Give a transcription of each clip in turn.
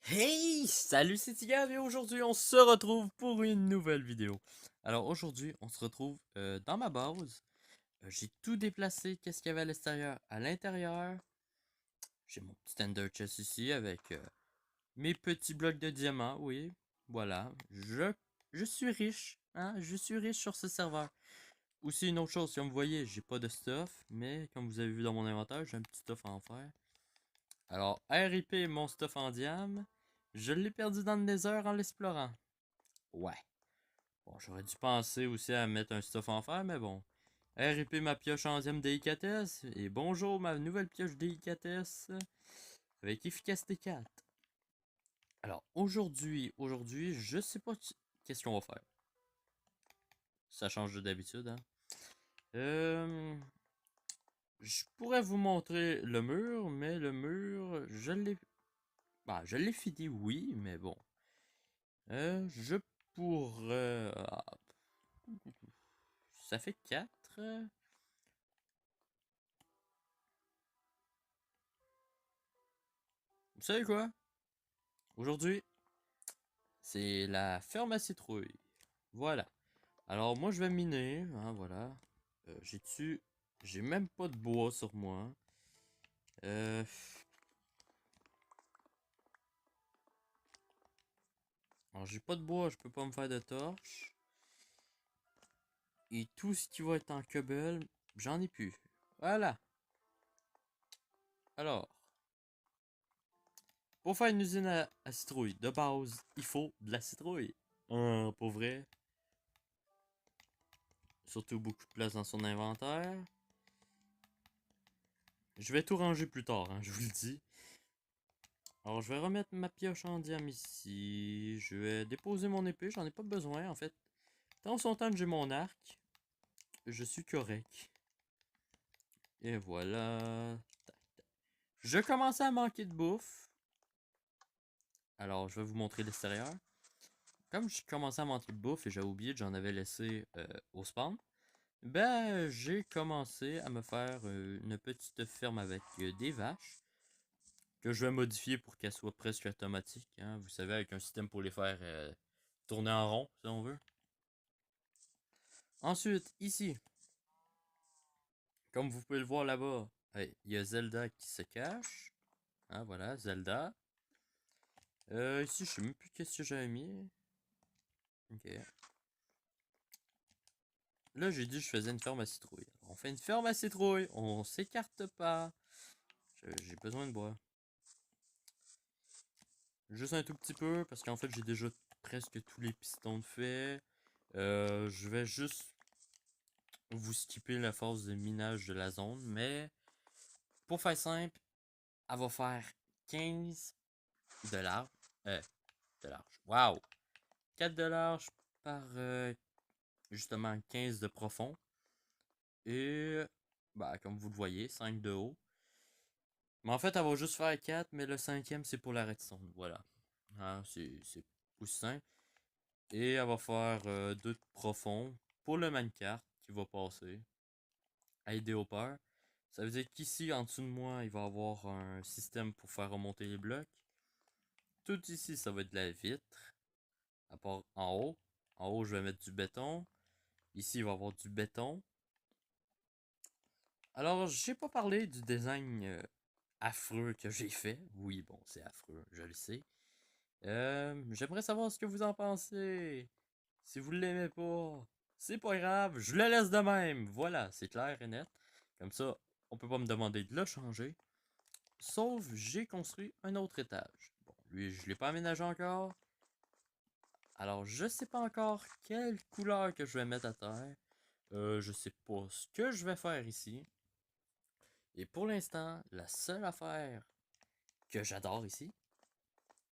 Hey! Salut, c'est Tigab et aujourd'hui on se retrouve pour une nouvelle vidéo. Alors aujourd'hui on se retrouve dans ma base. J'ai tout déplacé, qu'est-ce qu'il y avait à l'extérieur. À l'intérieur, j'ai mon petit ender chest ici avec mes petits blocs de diamants, oui. Voilà, je suis riche, hein? Je suis riche sur ce serveur. Aussi une autre chose, comme vous voyez, j'ai pas de stuff, mais comme vous avez vu dans mon inventaire, j'ai un petit stuff à en faire. Alors, RIP mon stuff en diam. Je l'ai perdu dans le nether en l'explorant. Ouais. Bon, j'aurais dû penser aussi à mettre un stuff en fer, mais bon. RIP ma pioche en diam délicatesse. Et bonjour ma nouvelle pioche délicatesse. Avec efficacité 4. Alors, aujourd'hui, je sais pas qu'est-ce qu'on va faire. Ça change de d'habitude, hein. Je pourrais vous montrer le mur, mais le mur, je l'ai... Bah, je l'ai fini, oui, mais bon. Je pourrais... Ça fait 4. Vous savez quoi? Aujourd'hui, c'est la ferme à citrouille. Voilà. Alors moi je vais miner, hein, voilà. J'ai dessus... J'ai même pas de bois sur moi. Euh... Alors j'ai pas de bois, je peux pas me faire de torche. Et tout ce qui va être en cobble, j'en ai plus. Voilà. Alors, pour faire une usine à citrouille, de base, il faut de la citrouille. Pour vrai. Surtout beaucoup de place dans son inventaire. Je vais tout ranger plus tard, hein, je vous le dis. Alors, je vais remettre ma pioche en diam ici. Je vais déposer mon épée, j'en ai pas besoin en fait. Tant son temps que j'ai mon arc, je suis correct. Et voilà. Je commençais à manquer de bouffe. Alors, je vais vous montrer l'extérieur. Comme je commençais à manquer de bouffe et j'ai oublié que j'en avais laissé au spawn, ben j'ai commencé à me faire une petite ferme avec des vaches que je vais modifier pour qu'elle soit presque automatique, hein, vous savez, avec un système pour les faire tourner en rond, si on veut. Ensuite, ici, comme vous pouvez le voir là-bas, il y a Zelda qui se cache. Ah, voilà, Zelda. Ici, je sais même plus qu'est-ce que j'avais mis. Ok. Là, j'ai dit que je faisais une ferme à citrouille. Alors, on fait une ferme à citrouille, on s'écarte pas. J'ai besoin de bois. Juste un tout petit peu, parce qu'en fait, j'ai déjà presque tous les pistons de fait. Je vais juste vous skipper la phase de minage de la zone, mais pour faire simple, elle va faire 15 de large. De large. Waouh! 4 de large par justement 15 de profond. Et bah, comme vous le voyez, 5 de haut. Mais en fait, elle va juste faire 4, mais le cinquième, c'est pour la redstone. Voilà. Hein, c'est aussi simple. Et elle va faire 2 de profond pour le minecart qui va passer. Aider au peur. Ça veut dire qu'ici, en dessous de moi, il va y avoir un système pour faire remonter les blocs. Tout ici, ça va être de la vitre. À part en haut. En haut, je vais mettre du béton. Ici, il va y avoir du béton. Alors, j'ai pas parlé du design affreux que j'ai fait. Oui, bon, c'est affreux, je le sais. J'aimerais savoir ce que vous en pensez. Si vous l'aimez pas, c'est pas grave, je le laisse de même. Voilà, c'est clair et net. Comme ça, on peut pas me demander de le changer. Sauf, j'ai construit un autre étage. Bon, lui, je l'ai pas aménagé encore. Alors, je sais pas encore quelle couleur que je vais mettre à terre. Je sais pas ce que je vais faire ici. Et pour l'instant, la seule affaire que j'adore ici,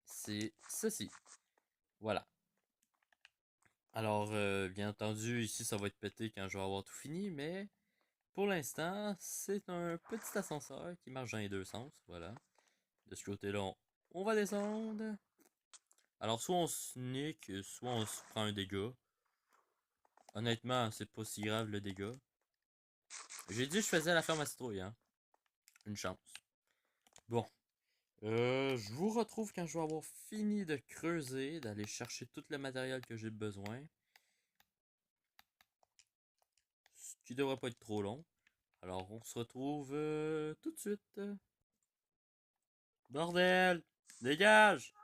c'est ceci. Voilà. Alors, bien entendu, ici, ça va être pété quand je vais avoir tout fini, mais pour l'instant, c'est un petit ascenseur qui marche dans les deux sens. Voilà. De ce côté-là, on va descendre. Alors, soit on se nique, soit on se prend un dégât. Honnêtement, c'est pas si grave le dégât. J'ai dit que je faisais la ferme à citrouille, hein. Une chance. Bon. Je vous retrouve quand je vais avoir fini de creuser, d'aller chercher tout le matériel que j'ai besoin. Ce qui devrait pas être trop long. Alors, on se retrouve tout de suite. Bordel! Dégage!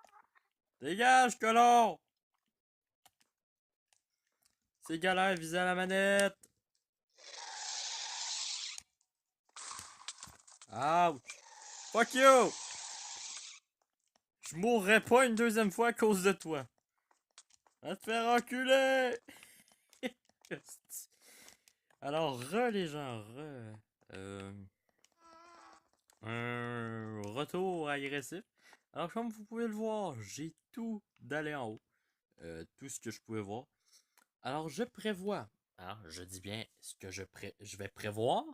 Dégage, colon! C'est galère, viser à la manette! Ouch! Fuck you! Je mourrai pas une deuxième fois à cause de toi. Va te faire enculer! Alors, les gens, euh, un retour agressif. Alors, comme vous pouvez le voir, j'ai tout d'aller en haut. Tout ce que je pouvais voir. Alors, je prévois. Alors, je dis bien ce que je vais prévoir.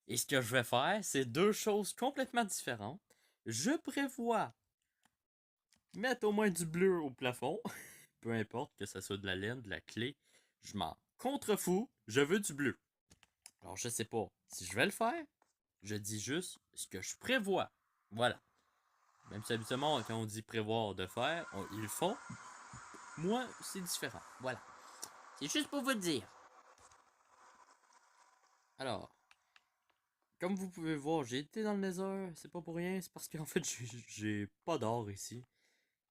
Et ce que je vais faire, c'est deux choses complètement différentes. Je prévois mettre au moins du bleu au plafond. Peu importe que ce soit de la laine, de la clé. Je m'en contrefous. Je veux du bleu. Alors, je sais pas si je vais le faire. Je dis juste ce que je prévois. Voilà. Même si habituellement, quand on dit prévoir de faire, ils le font. Moi, c'est différent. Voilà. C'est juste pour vous dire. Alors, comme vous pouvez voir, j'ai été dans le Nether. C'est pas pour rien. C'est parce qu'en fait, j'ai pas d'or ici.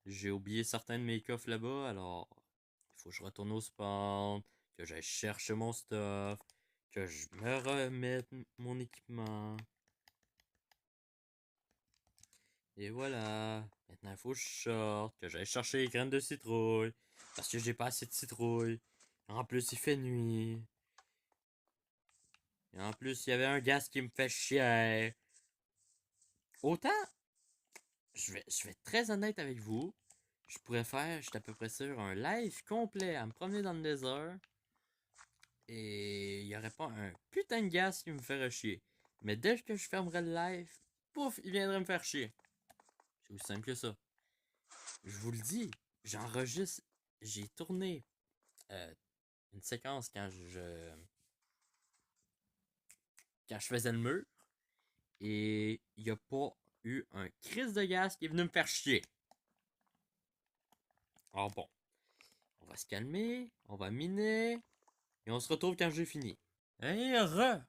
J'ai oublié certains de mes coffres là-bas. Alors, il faut que je retourne au spawn. Que j'aille chercher mon stuff. Que je me remette mon équipement. Et voilà. Maintenant, il faut que je sorte, que j'aille chercher les graines de citrouille. Parce que j'ai pas assez de citrouille. En plus, il fait nuit. Et en plus, il y avait un gaz qui me fait chier. Autant, je vais être très honnête avec vous. Je pourrais faire, je suis à peu près sûr, un live complet à me promener dans le désert. Et il n'y aurait pas un putain de gaz qui me ferait chier. Mais dès que je fermerais le live, pouf, il viendrait me faire chier. C'est aussi simple que ça. Je vous le dis, j'enregistre, j'ai tourné une séquence quand je faisais le mur et il n'y a pas eu un crise de gaz qui est venu me faire chier. Alors bon, on va se calmer, on va miner et on se retrouve quand j'ai fini. Et alors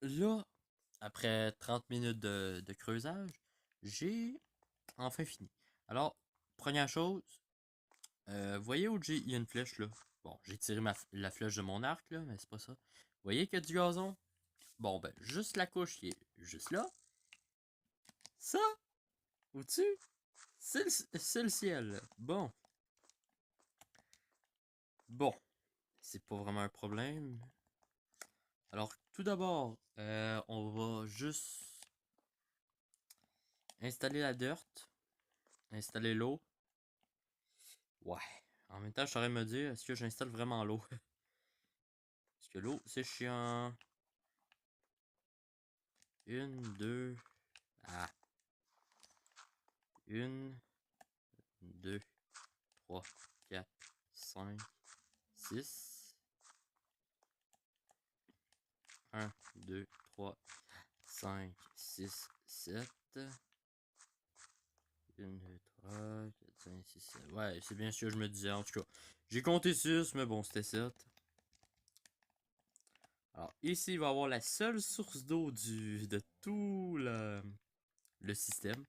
là, après 30 minutes de creusage, j'ai enfin fini. Alors, première chose, voyez où il y a une flèche là? Bon, j'ai tiré la flèche de mon arc là, mais c'est pas ça. Vous voyez qu'il y a du gazon? Bon, ben, juste la couche qui est juste là. Ça, au-dessus, c'est le ciel. Bon. Bon. C'est pas vraiment un problème. Alors, tout d'abord, on va juste installer la dirt. Installer l'eau. Ouais. En même temps, je saurais me dire, est-ce que j'installe vraiment l'eau? Parce que l'eau, c'est chiant. Une, deux. Ah. Une, deux, trois, quatre, cinq, six. 1, 2, 3, 5, 6, 7. 1, 2, 3, 4, 5, 6, 7. Ouais, c'est bien ce que je me disais. En tout cas, j'ai compté 6, mais bon, c'était 7. Alors, ici, il va y avoir la seule source d'eau de tout le système.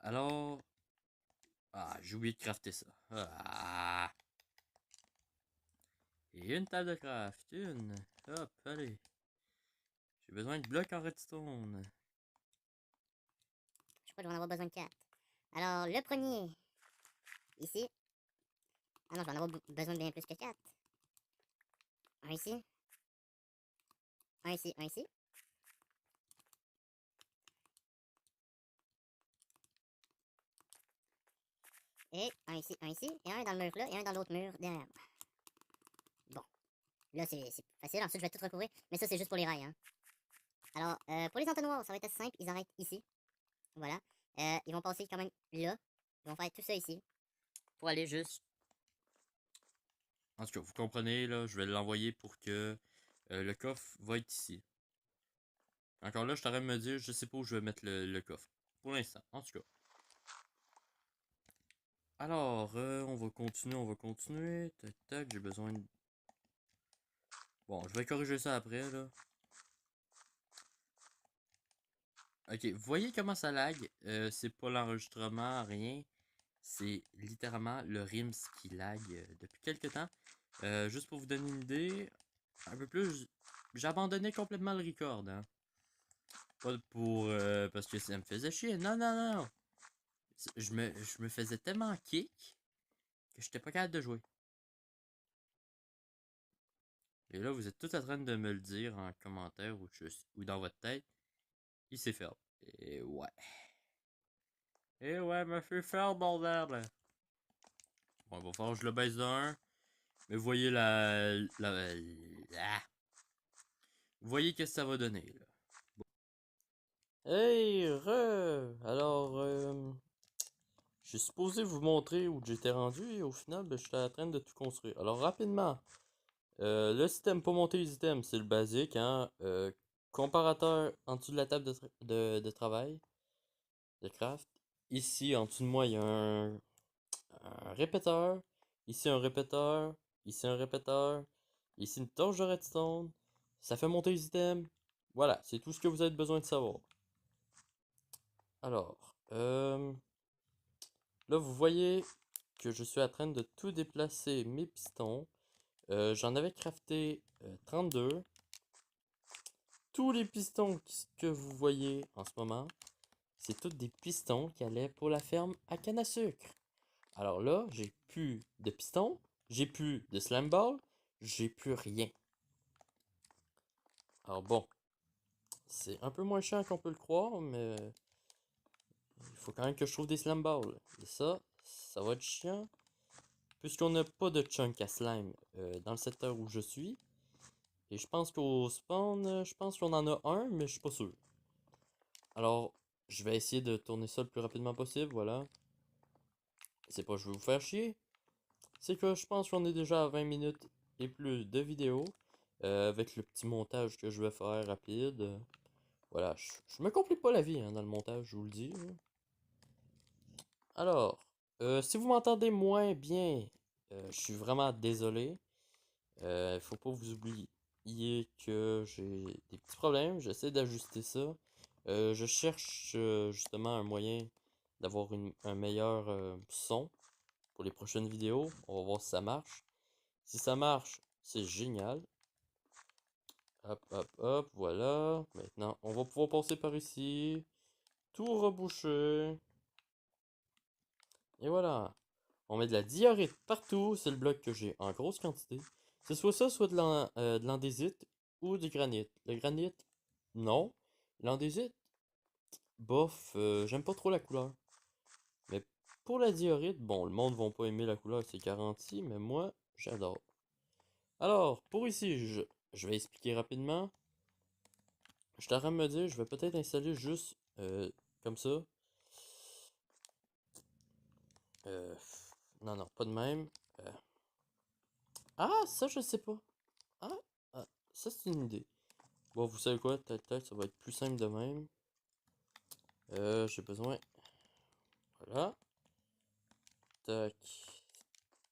Alors, j'ai oublié de crafter ça. Ah. Et une table de craft. Une. Hop, allez. J'ai besoin de blocs en redstone. Je crois que je vais en avoir besoin de 4. Alors, le premier, ici. Ah non, je vais en avoir besoin de bien plus que 4. Un ici. Un ici, un ici. Et un ici, et un dans le mur là, et un dans l'autre mur derrière moi. Bon, là c'est facile, ensuite je vais tout recouvrir, mais ça c'est juste pour les rails. Hein. Alors, pour les entonnoirs, ça va être assez simple, ils arrêtent ici. Voilà. Ils vont passer quand même là. Ils vont faire tout ça ici. Pour aller juste... En tout cas, vous comprenez, là, je vais l'envoyer pour que le coffre va être ici. Encore là, je t'arrête de me dire, je sais pas où je vais mettre le coffre. Pour l'instant, en tout cas. Alors, on va continuer. Tac, tac, j'ai besoin de... Bon, je vais corriger ça après, là. Ok, vous voyez comment ça lag? C'est pas l'enregistrement, rien. C'est littéralement le Rims qui lag depuis quelques temps. Juste pour vous donner une idée, un peu plus, j'ai abandonné complètement le record, hein. Pas pour... parce que ça me faisait chier. Non, non, non, non. Je me faisais tellement kick que j'étais pas capable de jouer. Et là, vous êtes tous en train de me le dire en commentaire ou dans votre tête. Il s'est fait. Et ouais. Et ouais, me fait faire, bordel. Bon, il va falloir que je le baisse d'un. Mais vous voyez vous voyez qu'est-ce que ça va donner, là. Hey, Alors, je suis supposé vous montrer où j'étais rendu et au final, ben, j'étais en train de tout construire. Alors, rapidement, le système pour monter les items, c'est le basique, hein. Comparateur en dessous de la table de travail, de craft. Ici, en dessous de moi, il y a un répéteur. Ici, un répéteur. Ici, un répéteur. Ici, une torche de redstone. Ça fait monter les items. Voilà, c'est tout ce que vous avez besoin de savoir. Alors, là, vous voyez que je suis en train de tout déplacer mes pistons. J'en avais crafté 32. Tous les pistons que vous voyez en ce moment, c'est tous des pistons qui allaient pour la ferme à canne à sucre. Alors là, j'ai plus de pistons, j'ai plus de slam ball, j'ai plus rien. Alors bon, c'est un peu moins chiant qu'on peut le croire, mais il faut quand même que je trouve des slam balls. Et ça va être chiant, puisqu'on n'a pas de chunk à slime dans le secteur où je suis. Et je pense qu'au spawn, je pense qu'on en a un, mais je suis pas sûr. Alors, je vais essayer de tourner ça le plus rapidement possible, voilà. C'est pas que je vais vous faire chier, c'est que je pense qu'on est déjà à 20 minutes et plus de vidéo. Avec le petit montage que je vais faire rapide. Voilà, je me complique pas la vie hein, dans le montage, je vous le dis. Alors, si vous m'entendez moins bien, je suis vraiment désolé. Faut pas vous oublier que j'ai des petits problèmes. J'essaie d'ajuster ça. Je cherche justement un moyen d'avoir un meilleur son pour les prochaines vidéos. On va voir si ça marche. Si ça marche, c'est génial. Hop, hop, hop, voilà. Maintenant, on va pouvoir passer par ici. Tout reboucher. Et voilà. On met de la diorite partout. C'est le bloc que j'ai en grosse quantité. C'est soit ça, soit de l'andésite ou du granit. Le granit, non. L'andésite, bof, j'aime pas trop la couleur. Mais pour la diorite, bon, le monde va pas aimer la couleur, c'est garanti, mais moi, j'adore. Alors, pour ici, je vais expliquer rapidement. Je suis en train de me dire, je vais peut-être installer juste comme ça. Euh, non, non, pas de même. Euh, Ah, ça, je sais pas. Ah, ça, c'est une idée. Bon, vous savez quoi? Peut-être ça va être plus simple de même. J'ai besoin. Voilà. Tac.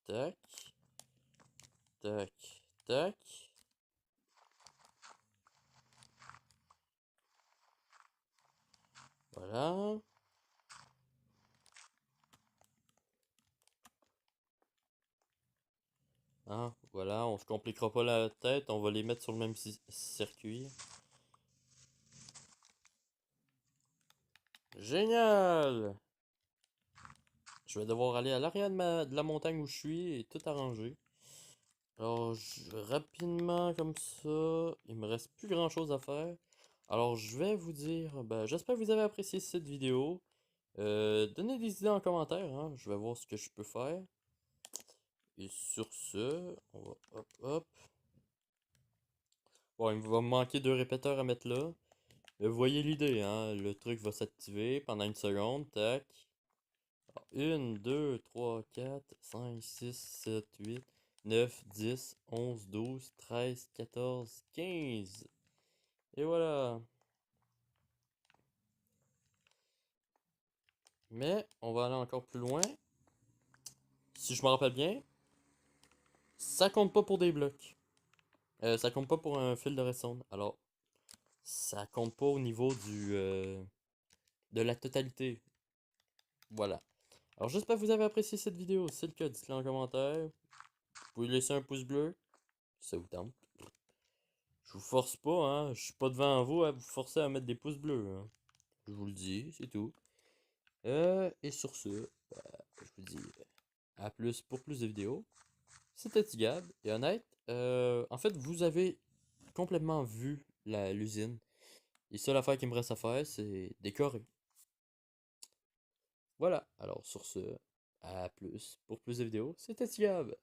Tac. Tac. Tac. Voilà. Hein, voilà, on se compliquera pas la tête, on va les mettre sur le même circuit. Génial! Je vais devoir aller à l'arrière de la montagne où je suis et tout arranger. Alors, rapidement comme ça, il me reste plus grand chose à faire. Alors, je vais vous dire, ben, j'espère que vous avez apprécié cette vidéo. Donnez des idées en commentaire, hein, je vais voir ce que je peux faire. Et sur ce, on va hop hop. Bon, il va me manquer 2 répéteurs à mettre là. Mais vous voyez l'idée, hein, le truc va s'activer pendant une seconde, tac. 1, 2, 3, 4, 5, 6, 7, 8, 9, 10, 11, 12, 13, 14, 15. Et voilà. Mais on va aller encore plus loin. Si je me rappelle bien, ça compte pas pour des blocs. Ça compte pas pour un fil de redstone. Alors, ça compte pas au niveau de la totalité. Voilà. Alors, j'espère que vous avez apprécié cette vidéo. Si c'est le cas, dites-le en commentaire. Vous pouvez laisser un pouce bleu, si ça vous tente. Je vous force pas, hein. Je suis pas devant vous à vous forcer à mettre des pouces bleus, hein. Je vous le dis, c'est tout. Et sur ce, bah, je vous dis à plus pour plus de vidéos. C'était Tigab, et honnête, en fait, vous avez complètement vu l'usine. Et seule affaire qui me reste à faire, c'est décorer. Voilà, alors sur ce, à plus pour plus de vidéos. C'était Tigab.